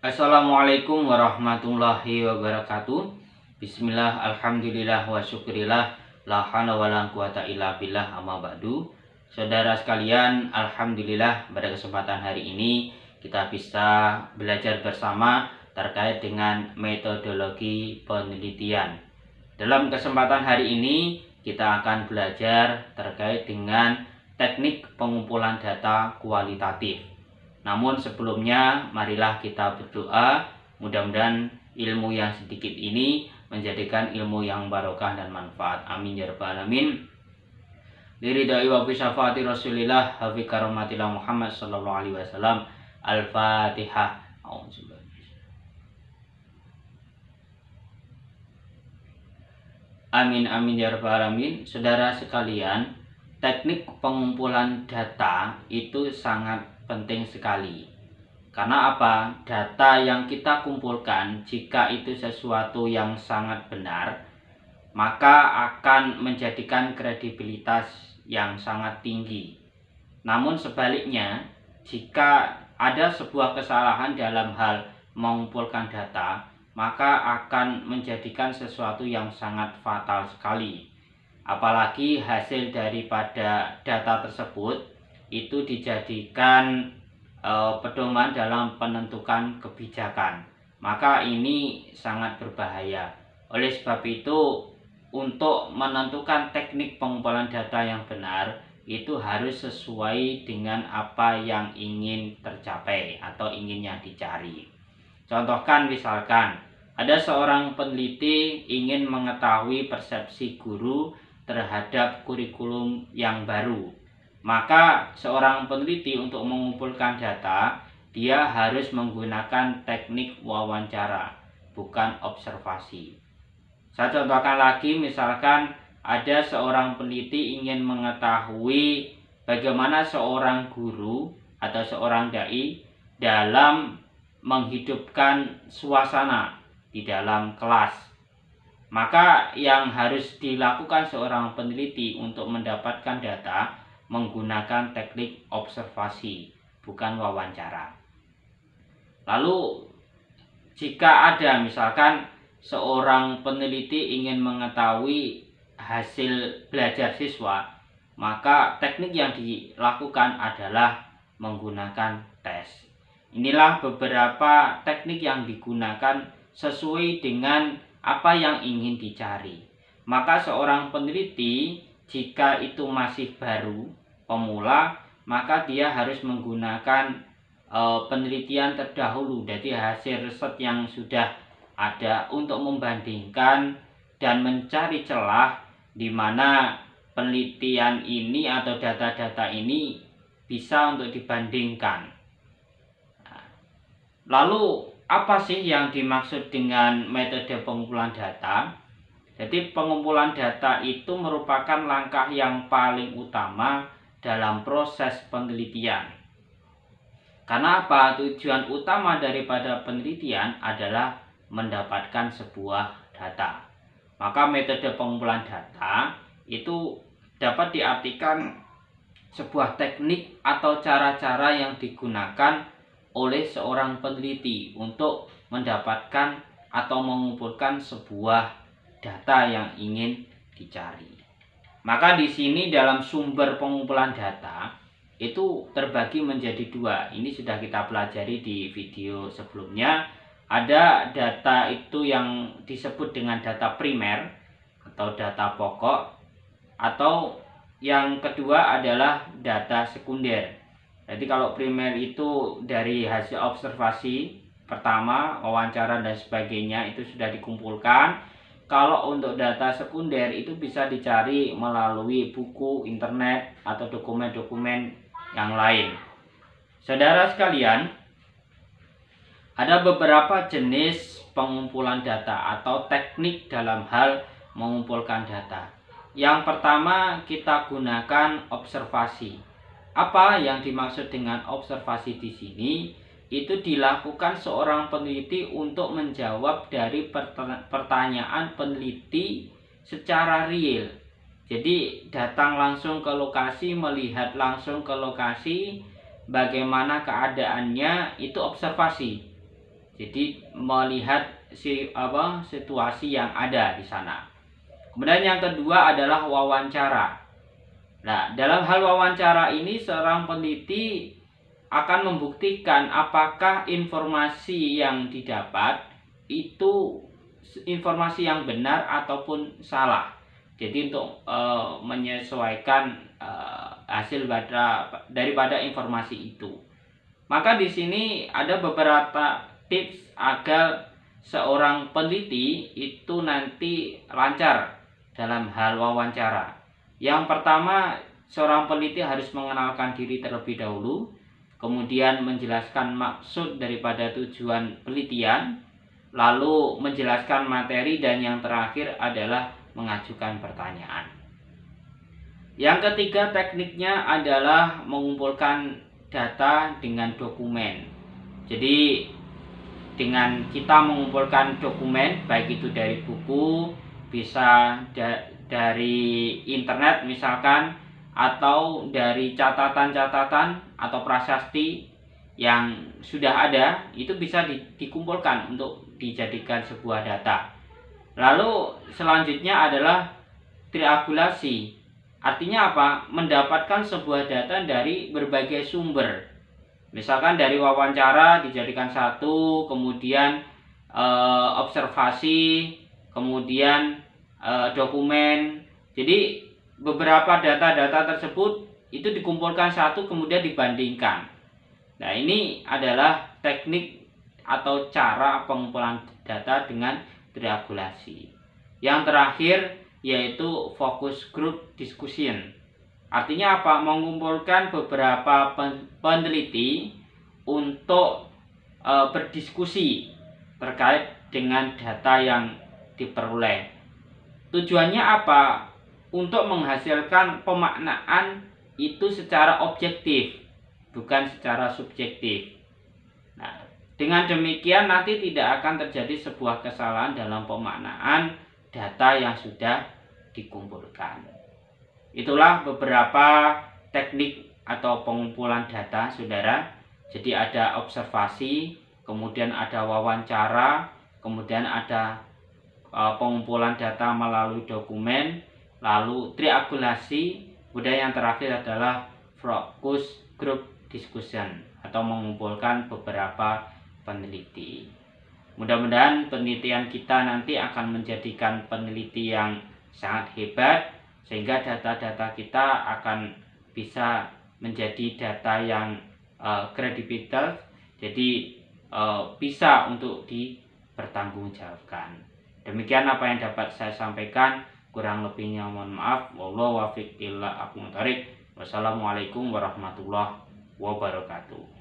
Assalamualaikum warahmatullahi wabarakatuh. Bismillah, alhamdulillah wa syukurillah, la hawla wala quwata illa billah, amma ba'du. Saudara sekalian, alhamdulillah pada kesempatan hari ini kita bisa belajar bersama terkait dengan metodologi penelitian. Dalam kesempatan hari ini kita akan belajar terkait dengan teknik pengumpulan data kualitatif. Namun sebelumnya marilah kita berdoa, mudah-mudahan ilmu yang sedikit ini menjadikan ilmu yang barokah dan manfaat. Amin ya rabbal alamin. Liridai wa bisyafaati Rasulillah hafi karamatillah Muhammad sallallahu alaihi wasallam. Al-Fatihah. Amin amin ya rabbal alamin. Saudara sekalian, teknik pengumpulan data itu sangat penting sekali. Karena apa? Data yang kita kumpulkan, jika itu sesuatu yang sangat benar, maka akan menjadikan kredibilitas yang sangat tinggi. Namun sebaliknya, jika ada sebuah kesalahan dalam hal mengumpulkan data, maka akan menjadikan sesuatu yang sangat fatal sekali. Apalagi hasil daripada data tersebut itu dijadikan pedoman dalam penentukan kebijakan, maka ini sangat berbahaya. Oleh sebab itu, untuk menentukan teknik pengumpulan data yang benar itu harus sesuai dengan apa yang ingin tercapai atau inginnya dicari. Contohkan, misalkan ada seorang peneliti ingin mengetahui persepsi guru terhadap kurikulum yang baru. Maka seorang peneliti untuk mengumpulkan data, dia harus menggunakan teknik wawancara, bukan observasi. Saya contohkan lagi, misalkan ada seorang peneliti ingin mengetahui bagaimana seorang guru atau seorang dai dalam menghidupkan suasana di dalam kelas. Maka yang harus dilakukan seorang peneliti untuk mendapatkan data menggunakan teknik observasi, bukan wawancara. Lalu jika ada misalkan seorang peneliti ingin mengetahui hasil belajar siswa, maka teknik yang dilakukan adalah menggunakan tes. Inilah beberapa teknik yang digunakan sesuai dengan apa yang ingin dicari. Maka seorang peneliti jika itu masih baru, pemula, maka dia harus menggunakan penelitian terdahulu, jadi hasil riset yang sudah ada untuk membandingkan dan mencari celah di mana penelitian ini atau data-data ini bisa untuk dibandingkan. Lalu apa sih yang dimaksud dengan metode pengumpulan data? Jadi pengumpulan data itu merupakan langkah yang paling utama dalam proses penelitian. Karena apa? Tujuan utama daripada penelitian adalah mendapatkan sebuah data. Maka metode pengumpulan data itu dapat diartikan sebuah teknik atau cara-cara yang digunakan oleh seorang peneliti untuk mendapatkan atau mengumpulkan sebuah data yang ingin dicari. Maka di sini dalam sumber pengumpulan data itu terbagi menjadi dua. Ini sudah kita pelajari di video sebelumnya. Ada data itu yang disebut dengan data primer atau data pokok, atau yang kedua adalah data sekunder. Jadi kalau primer itu dari hasil observasi pertama, wawancara dan sebagainya itu sudah dikumpulkan. Kalau untuk data sekunder itu bisa dicari melalui buku, internet, atau dokumen-dokumen yang lain. Saudara sekalian, ada beberapa jenis pengumpulan data atau teknik dalam hal mengumpulkan data. Yang pertama, kita gunakan observasi. Apa yang dimaksud dengan observasi di sini? Itu dilakukan seorang peneliti untuk menjawab dari pertanyaan peneliti secara real. Jadi datang langsung ke lokasi, melihat langsung ke lokasi, bagaimana keadaannya, itu observasi. Jadi melihat situasi yang ada di sana. Kemudian yang kedua adalah wawancara. Nah, dalam hal wawancara ini seorang peneliti akan membuktikan apakah informasi yang didapat itu informasi yang benar ataupun salah. Jadi untuk menyesuaikan hasil daripada informasi itu. Maka di sini ada beberapa tips agar seorang peneliti itu nanti lancar dalam hal wawancara. Yang pertama, seorang peneliti harus mengenalkan diri terlebih dahulu, kemudian menjelaskan maksud daripada tujuan penelitian, lalu menjelaskan materi, dan yang terakhir adalah mengajukan pertanyaan. Yang ketiga, tekniknya adalah mengumpulkan data dengan dokumen. Jadi dengan kita mengumpulkan dokumen, baik itu dari buku, bisa dari internet misalkan, atau dari catatan-catatan atau prasasti yang sudah ada, itu bisa dikumpulkan untuk dijadikan sebuah data. Lalu selanjutnya adalah triangulasi. Artinya apa? Mendapatkan sebuah data dari berbagai sumber. Misalkan dari wawancara dijadikan satu, kemudian observasi, kemudian dokumen. Jadi beberapa data-data tersebut itu dikumpulkan satu, kemudian dibandingkan. Nah, ini adalah teknik atau cara pengumpulan data dengan triangulasi. Yang terakhir yaitu focus group discussion. Artinya apa? Mengumpulkan beberapa peneliti untuk berdiskusi terkait dengan data yang diperoleh. Tujuannya apa? Untuk menghasilkan pemaknaan itu secara objektif, bukan secara subjektif. Nah, dengan demikian nanti tidak akan terjadi sebuah kesalahan dalam pemaknaan data yang sudah dikumpulkan. Itulah beberapa teknik atau pengumpulan data, saudara. Jadi ada observasi, kemudian ada wawancara, kemudian ada pengumpulan data melalui dokumen, lalu triangulasi, kemudian yang terakhir adalah focus group discussion atau mengumpulkan beberapa peneliti. Mudah-mudahan penelitian kita nanti akan menjadikan peneliti yang sangat hebat, sehingga data-data kita akan bisa menjadi data yang kredibel, jadi bisa untuk dipertanggungjawabkan. Demikian apa yang dapat saya sampaikan, kurang lebihnya mohon maaf. Wallahu waffiq illa aqwam thoriq. Wassalamualaikum warahmatullahi wabarakatuh.